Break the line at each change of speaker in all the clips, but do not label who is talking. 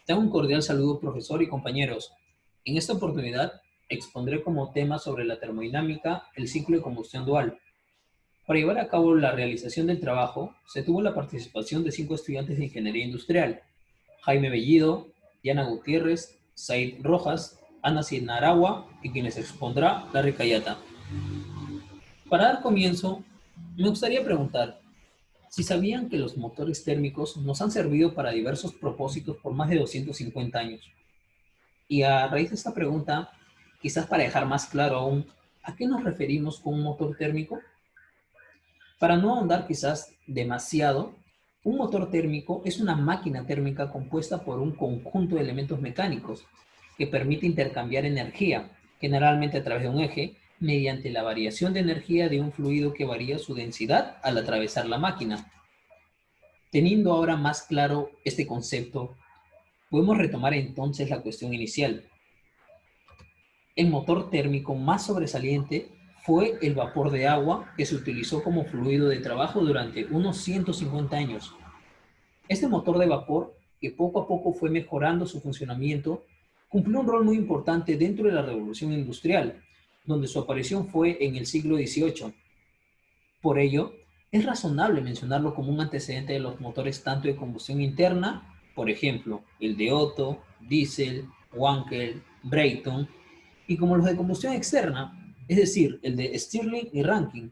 Tengo un cordial saludo, profesor y compañeros. En esta oportunidad expondré como tema sobre la termodinámica el ciclo de combustión dual. Para llevar a cabo la realización del trabajo, se tuvo la participación de 5 estudiantes de Ingeniería Industrial: Jaime Bellido, Diana Gutiérrez, Said Rojas, Ana Sinaragua y quien les expondrá Larry Cayata. Para dar comienzo, me gustaría preguntar si sabían que los motores térmicos nos han servido para diversos propósitos por más de 250 años. Y a raíz de esta pregunta, quizás para dejar más claro aún, ¿a qué nos referimos con un motor térmico? Para no ahondar quizás demasiado, un motor térmico es una máquina térmica compuesta por un conjunto de elementos mecánicos que permite intercambiar energía, generalmente a través de un eje, mediante la variación de energía de un fluido que varía su densidad al atravesar la máquina. Teniendo ahora más claro este concepto, podemos retomar entonces la cuestión inicial. El motor térmico más sobresaliente fue el vapor de agua, que se utilizó como fluido de trabajo durante unos 150 años. Este motor de vapor, que poco a poco fue mejorando su funcionamiento, cumplió un rol muy importante dentro de la revolución industrial, donde su aparición fue en el siglo XVIII. Por ello, es razonable mencionarlo como un antecedente de los motores tanto de combustión interna, por ejemplo, el de Otto, Diesel, Wankel, Brayton, y como los de combustión externa, es decir, el de Stirling y Rankine,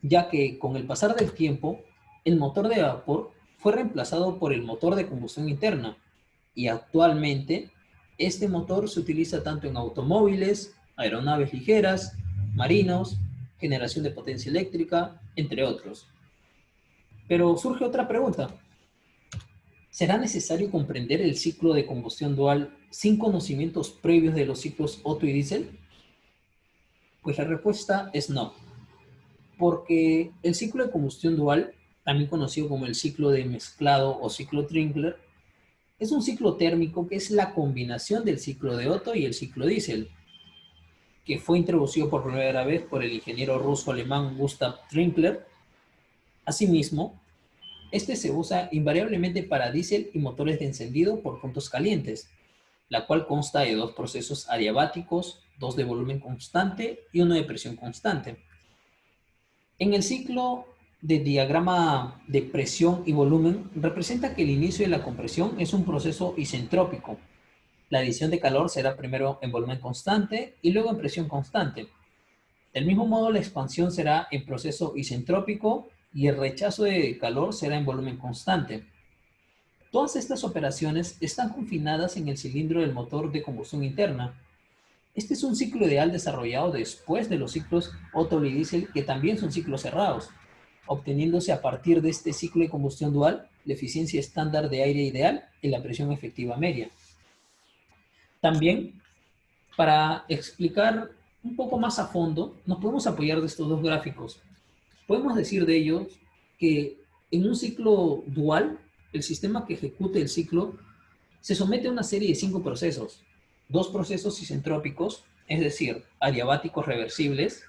ya que con el pasar del tiempo, el motor de vapor fue reemplazado por el motor de combustión interna, y actualmente este motor se utiliza tanto en automóviles, aeronaves ligeras, marinos, generación de potencia eléctrica, entre otros. Pero surge otra pregunta. ¿Será necesario comprender el ciclo de combustión dual sin conocimientos previos de los ciclos Otto y Diesel? Pues la respuesta es no, porque el ciclo de combustión dual, también conocido como el ciclo de mezclado o ciclo Trinkler, es un ciclo térmico que es la combinación del ciclo de Otto y el ciclo Diesel, que fue introducido por primera vez por el ingeniero ruso-alemán Gustav Trinkler. Asimismo, este se usa invariablemente para diésel y motores de encendido por puntos calientes, la cual consta de 2 procesos adiabáticos, 2 de volumen constante y 1 de presión constante. En el ciclo de diagrama de presión y volumen representa que el inicio de la compresión es un proceso isentrópico. La adición de calor será primero en volumen constante y luego en presión constante. Del mismo modo, la expansión será en proceso isentrópico y el rechazo de calor será en volumen constante. Todas estas operaciones están confinadas en el cilindro del motor de combustión interna. Este es un ciclo ideal desarrollado después de los ciclos Otto y Diesel, que también son ciclos cerrados, obteniéndose a partir de este ciclo de combustión dual la eficiencia estándar de aire ideal y la presión efectiva media. También, para explicar un poco más a fondo, nos podemos apoyar de estos dos gráficos. Podemos decir de ellos que en un ciclo dual, el sistema que ejecute el ciclo se somete a una serie de 5 procesos. 2 procesos isentrópicos, es decir, adiabáticos reversibles,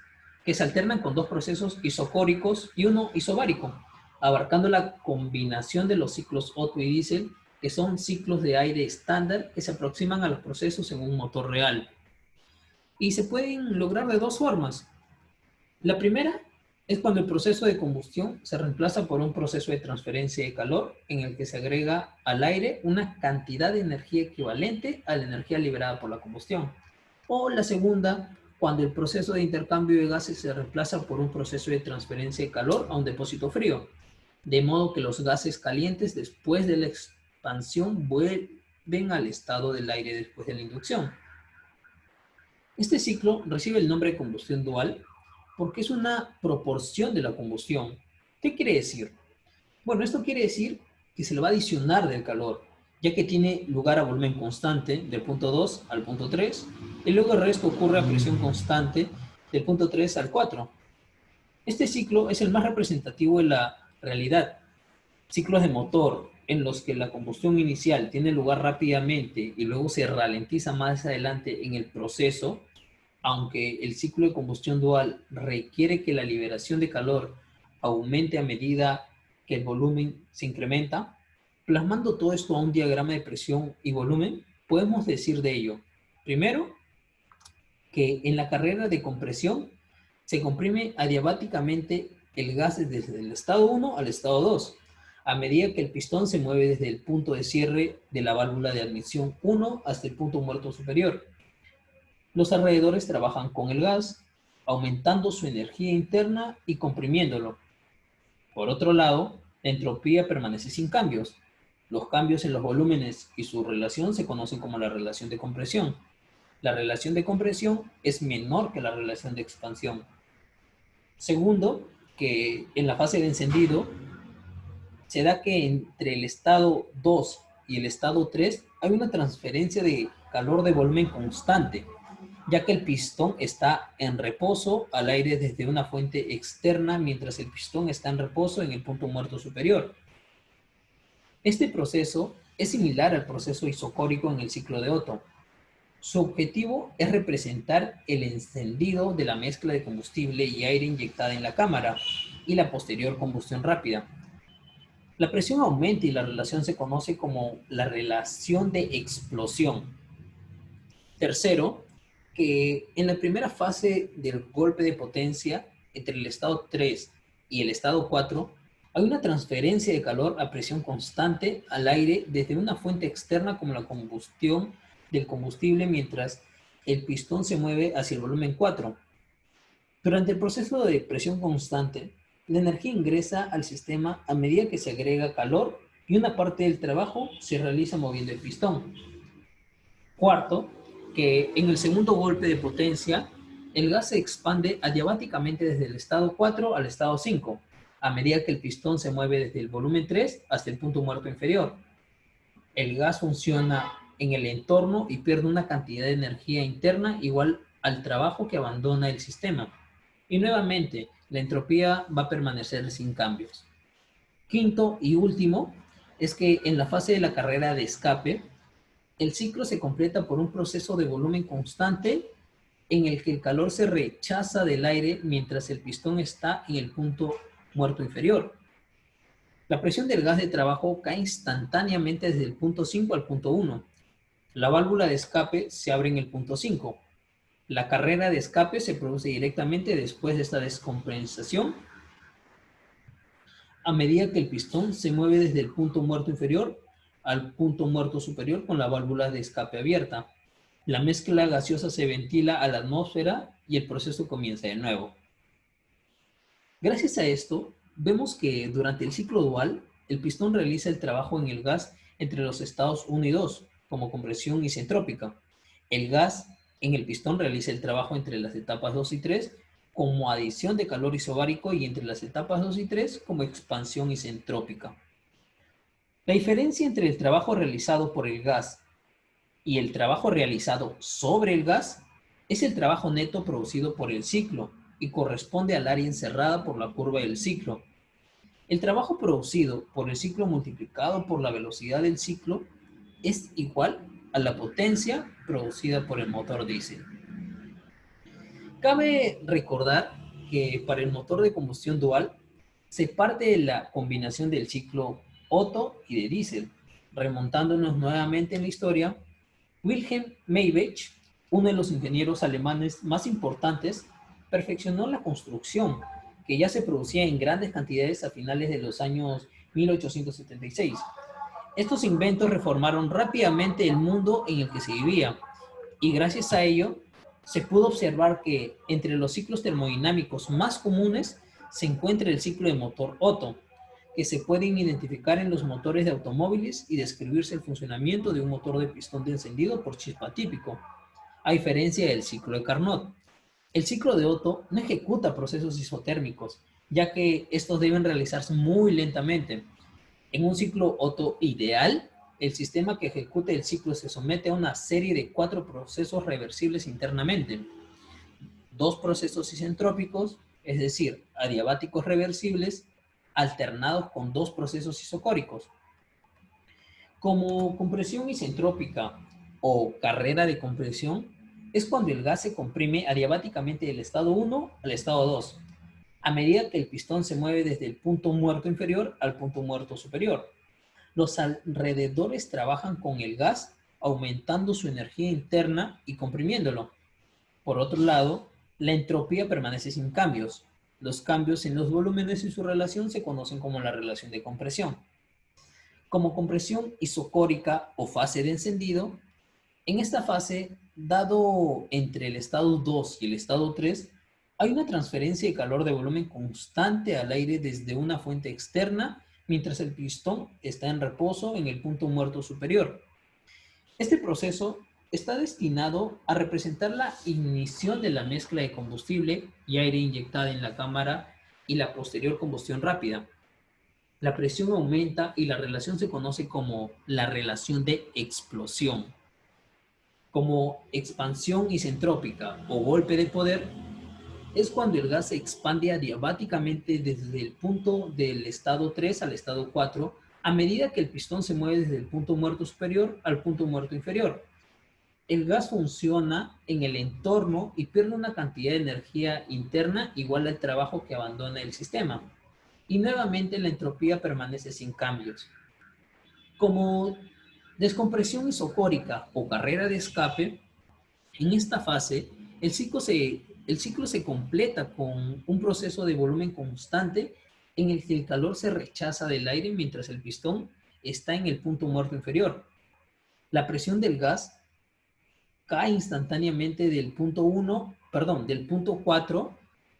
que se alternan con 2 procesos isocóricos y 1 isobárico, abarcando la combinación de los ciclos Otto y Diesel, que son ciclos de aire estándar que se aproximan a los procesos en un motor real. Y se pueden lograr de 2 formas. La primera es cuando el proceso de combustión se reemplaza por un proceso de transferencia de calor en el que se agrega al aire una cantidad de energía equivalente a la energía liberada por la combustión. O la segunda, cuando el proceso de intercambio de gases se reemplaza por un proceso de transferencia de calor a un depósito frío, de modo que los gases calientes después de la expansión vuelven al estado del aire después de la inducción. Este ciclo recibe el nombre de combustión dual porque es una proporción de la combustión. ¿Qué quiere decir? Bueno, esto quiere decir que se le va a adicionar del calor, ya que tiene lugar a volumen constante del punto 2 al punto 3, y luego el resto ocurre a presión constante del punto 3 al 4. Este ciclo es el más representativo de la realidad. Ciclos de motor en los que la combustión inicial tiene lugar rápidamente y luego se ralentiza más adelante en el proceso, aunque el ciclo de combustión dual requiere que la liberación de calor aumente a medida que el volumen se incrementa. Plasmando todo esto a un diagrama de presión y volumen, podemos decir de ello, primero, que en la carrera de compresión se comprime adiabáticamente el gas desde el estado 1 al estado 2, a medida que el pistón se mueve desde el punto de cierre de la válvula de admisión 1 hasta el punto muerto superior. Los alrededores trabajan con el gas, aumentando su energía interna y comprimiéndolo. Por otro lado, la entropía permanece sin cambios. Los cambios en los volúmenes y su relación se conocen como la relación de compresión. La relación de compresión es menor que la relación de expansión. Segundo, que en la fase de encendido se da que entre el estado 2 y el estado 3 hay una transferencia de calor de volumen constante, ya que el pistón está en reposo al aire desde una fuente externa mientras el pistón está en reposo en el punto muerto superior. Este proceso es similar al proceso isocórico en el ciclo de Otto. Su objetivo es representar el encendido de la mezcla de combustible y aire inyectada en la cámara y la posterior combustión rápida. La presión aumenta y la relación se conoce como la relación de explosión. Tercero, que en la primera fase del golpe de potencia, entre el estado 3 y el estado 4, hay una transferencia de calor a presión constante al aire desde una fuente externa como la combustión del combustible mientras el pistón se mueve hacia el volumen 4. Durante el proceso de presión constante, la energía ingresa al sistema a medida que se agrega calor y una parte del trabajo se realiza moviendo el pistón. Cuarto, que en el segundo golpe de potencia, el gas se expande adiabáticamente desde el estado 4 al estado 5, a medida que el pistón se mueve desde el volumen 3 hasta el punto muerto inferior. El gas funciona en el entorno y pierde una cantidad de energía interna igual al trabajo que abandona el sistema. Y nuevamente, la entropía va a permanecer sin cambios. Quinto y último, es que en la fase de la carrera de escape, el ciclo se completa por un proceso de volumen constante en el que el calor se rechaza del aire mientras el pistón está en el punto muerto inferior. La presión del gas de trabajo cae instantáneamente desde el punto 5 al punto 1. La válvula de escape se abre en el punto 5. La carrera de escape se produce directamente después de esta descompensación a medida que el pistón se mueve desde el punto muerto inferior al punto muerto superior con la válvula de escape abierta. La mezcla gaseosa se ventila a la atmósfera y el proceso comienza de nuevo. Gracias a esto, vemos que durante el ciclo dual, el pistón realiza el trabajo en el gas entre los estados 1 y 2, como compresión isentrópica. El gas en el pistón realiza el trabajo entre las etapas 2 y 3 como adición de calor isobárico y entre las etapas 2 y 3 como expansión isentrópica. La diferencia entre el trabajo realizado por el gas y el trabajo realizado sobre el gas es el trabajo neto producido por el ciclo y corresponde al área encerrada por la curva del ciclo. El trabajo producido por el ciclo multiplicado por la velocidad del ciclo es igual a la potencia producida por el motor diésel. Cabe recordar que para el motor de combustión dual se parte de la combinación del ciclo Otto y de diésel. Remontándonos nuevamente en la historia, Wilhelm Maybach, uno de los ingenieros alemanes más importantes, perfeccionó la construcción, que ya se producía en grandes cantidades a finales de los años 1876. Estos inventos reformaron rápidamente el mundo en el que se vivía, y gracias a ello se pudo observar que entre los ciclos termodinámicos más comunes se encuentra el ciclo de motor Otto, que se pueden identificar en los motores de automóviles y describirse el funcionamiento de un motor de pistón de encendido por chispa típico, a diferencia del ciclo de Carnot. El ciclo de Otto no ejecuta procesos isotérmicos, ya que estos deben realizarse muy lentamente. En un ciclo Otto ideal, el sistema que ejecute el ciclo se somete a una serie de 4 procesos reversibles internamente. 2 procesos isentrópicos, es decir, adiabáticos reversibles, alternados con 2 procesos isocóricos. Como compresión isentrópica o carrera de compresión, es cuando el gas se comprime adiabáticamente del estado 1 al estado 2, a medida que el pistón se mueve desde el punto muerto inferior al punto muerto superior. Los alrededores trabajan con el gas, aumentando su energía interna y comprimiéndolo. Por otro lado, la entropía permanece sin cambios. Los cambios en los volúmenes y su relación se conocen como la relación de compresión. Como compresión isocórica o fase de encendido, en esta fase, dado entre el estado 2 y el estado 3, hay una transferencia de calor de volumen constante al aire desde una fuente externa, mientras el pistón está en reposo en el punto muerto superior. Este proceso está destinado a representar la ignición de la mezcla de combustible y aire inyectada en la cámara y la posterior combustión rápida. La presión aumenta y la relación se conoce como la relación de explosión. Como expansión isentrópica o golpe de poder, es cuando el gas se expande adiabáticamente desde el punto del estado 3 al estado 4 a medida que el pistón se mueve desde el punto muerto superior al punto muerto inferior. El gas funciona en el entorno y pierde una cantidad de energía interna igual al trabajo que abandona el sistema. Y nuevamente la entropía permanece sin cambios. Como descompresión isocórica o carrera de escape, en esta fase el ciclo se completa con un proceso de volumen constante en el que el calor se rechaza del aire mientras el pistón está en el punto muerto inferior. La presión del gas cae instantáneamente del punto 4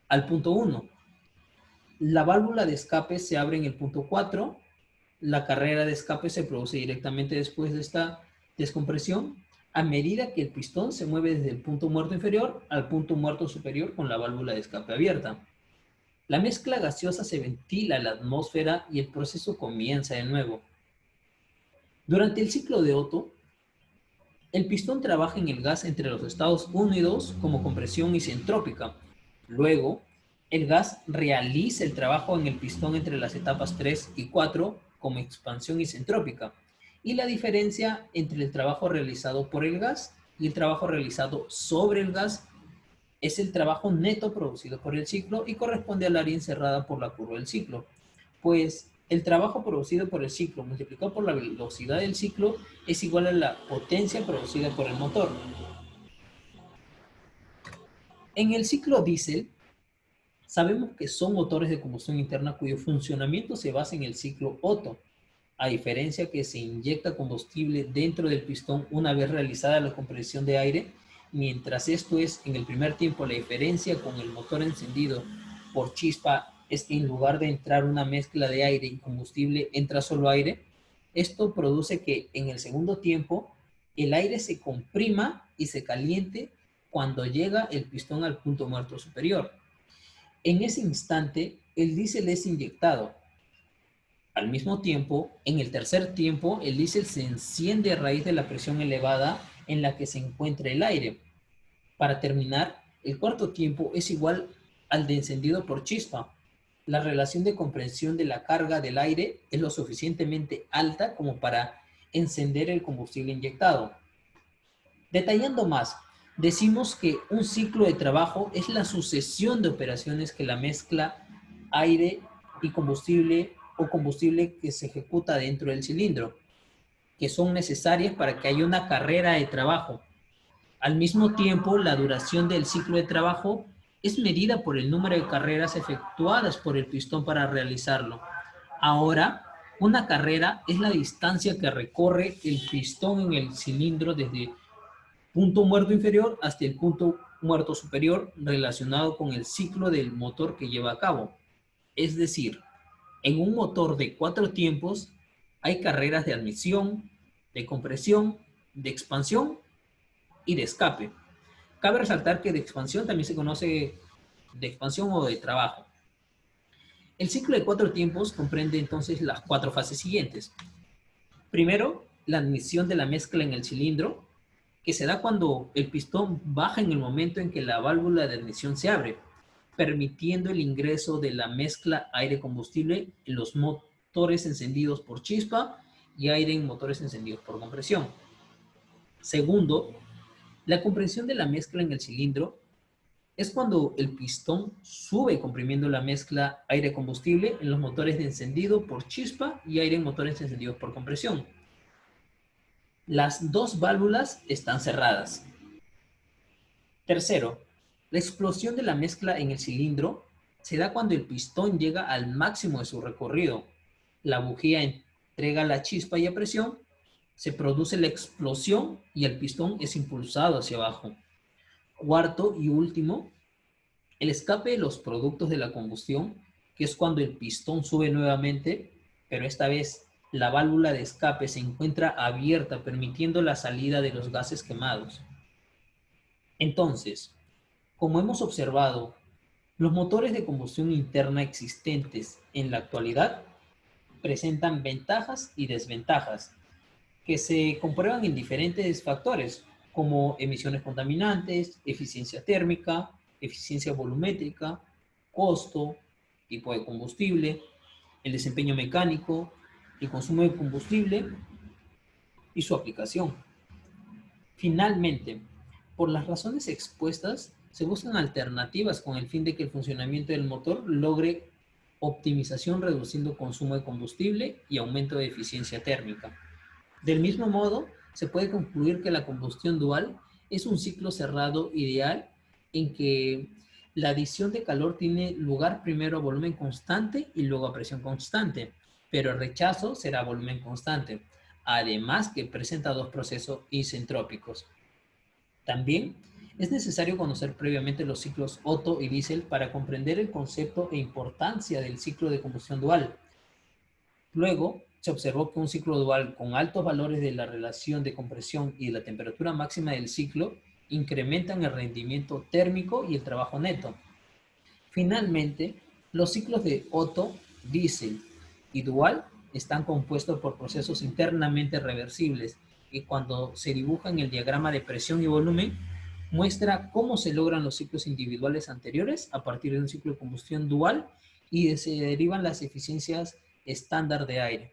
al punto 1. La válvula de escape se abre en el punto 4. La carrera de escape se produce directamente después de esta descompresión a medida que el pistón se mueve desde el punto muerto inferior al punto muerto superior con la válvula de escape abierta. La mezcla gaseosa se ventila a la atmósfera y el proceso comienza de nuevo. Durante el ciclo de Otto, el pistón trabaja en el gas entre los estados 1 y 2 como compresión isentrópica. Luego, el gas realiza el trabajo en el pistón entre las etapas 3 y 4 como expansión isentrópica. Y la diferencia entre el trabajo realizado por el gas y el trabajo realizado sobre el gas es el trabajo neto producido por el ciclo y corresponde al área encerrada por la curva del ciclo. Pues el trabajo producido por el ciclo multiplicado por la velocidad del ciclo es igual a la potencia producida por el motor. En el ciclo diésel, sabemos que son motores de combustión interna cuyo funcionamiento se basa en el ciclo Otto, a diferencia que se inyecta combustible dentro del pistón una vez realizada la compresión de aire, mientras esto es en el primer tiempo. La diferencia con el motor encendido por chispa es que en lugar de entrar una mezcla de aire y combustible, entra solo aire. Esto produce que en el segundo tiempo el aire se comprima y se caliente cuando llega el pistón al punto muerto superior. En ese instante, el diésel es inyectado. Al mismo tiempo, en el tercer tiempo, el diésel se enciende a raíz de la presión elevada en la que se encuentra el aire. Para terminar, el cuarto tiempo es igual al de encendido por chispa. La relación de compresión de la carga del aire es lo suficientemente alta como para encender el combustible inyectado. Detallando más, decimos que un ciclo de trabajo es la sucesión de operaciones que la mezcla aire y combustible o combustible que se ejecuta dentro del cilindro, que son necesarias para que haya una carrera de trabajo. Al mismo tiempo, la duración del ciclo de trabajo es medida por el número de carreras efectuadas por el pistón para realizarlo. Ahora, una carrera es la distancia que recorre el pistón en el cilindro desde punto muerto inferior hasta el punto muerto superior relacionado con el ciclo del motor que lleva a cabo. Es decir, en un motor de 4 tiempos hay carreras de admisión, de compresión, de expansión y de escape. Cabe resaltar que de expansión también se conoce de expansión o de trabajo. El ciclo de 4 tiempos comprende entonces las 4 fases siguientes. Primero, la admisión de la mezcla en el cilindro, que se da cuando el pistón baja en el momento en que la válvula de admisión se abre, permitiendo el ingreso de la mezcla aire-combustible en los motores encendidos por chispa y aire en motores encendidos por compresión. Segundo, la compresión de la mezcla en el cilindro, Es cuando el pistón sube comprimiendo la mezcla aire-combustible en los motores de encendido por chispa y aire en motores encendidos por compresión. Las dos válvulas están cerradas. Tercero, la explosión de la mezcla en el cilindro se da cuando el pistón llega al máximo de su recorrido. La bujía entrega la chispa y a presión, se produce la explosión y el pistón es impulsado hacia abajo. Cuarto y último, el escape de los productos de la combustión, que es cuando el pistón sube nuevamente, pero esta vez la válvula de escape se encuentra abierta, permitiendo la salida de los gases quemados. Entonces, como hemos observado, los motores de combustión interna existentes en la actualidad presentan ventajas y desventajas que se comprueban en diferentes factores, como emisiones contaminantes, eficiencia térmica, eficiencia volumétrica, costo, tipo de combustible, el desempeño mecánico, el consumo de combustible y su aplicación. Finalmente, por las razones expuestas, se buscan alternativas con el fin de que el funcionamiento del motor logre optimización reduciendo consumo de combustible y aumento de eficiencia térmica. Del mismo modo, se puede concluir que la combustión dual es un ciclo cerrado ideal en que la adición de calor tiene lugar primero a volumen constante y luego a presión constante, pero el rechazo será a volumen constante, además que presenta dos procesos isentrópicos. También es necesario conocer previamente los ciclos Otto y Diesel para comprender el concepto e importancia del ciclo de combustión dual. Luego, se observó que un ciclo dual con altos valores de la relación de compresión y de la temperatura máxima del ciclo incrementan el rendimiento térmico y el trabajo neto. Finalmente, los ciclos de Otto, Diesel y Dual están compuestos por procesos internamente reversibles y cuando se dibuja en el diagrama de presión y volumen, muestra cómo se logran los ciclos individuales anteriores a partir de un ciclo de combustión dual y se derivan las eficiencias estándar de aire.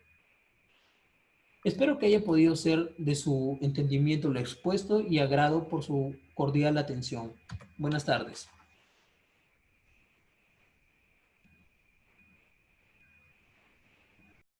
Espero que haya podido ser de su entendimiento lo expuesto y agrado por su cordial atención. Buenas tardes.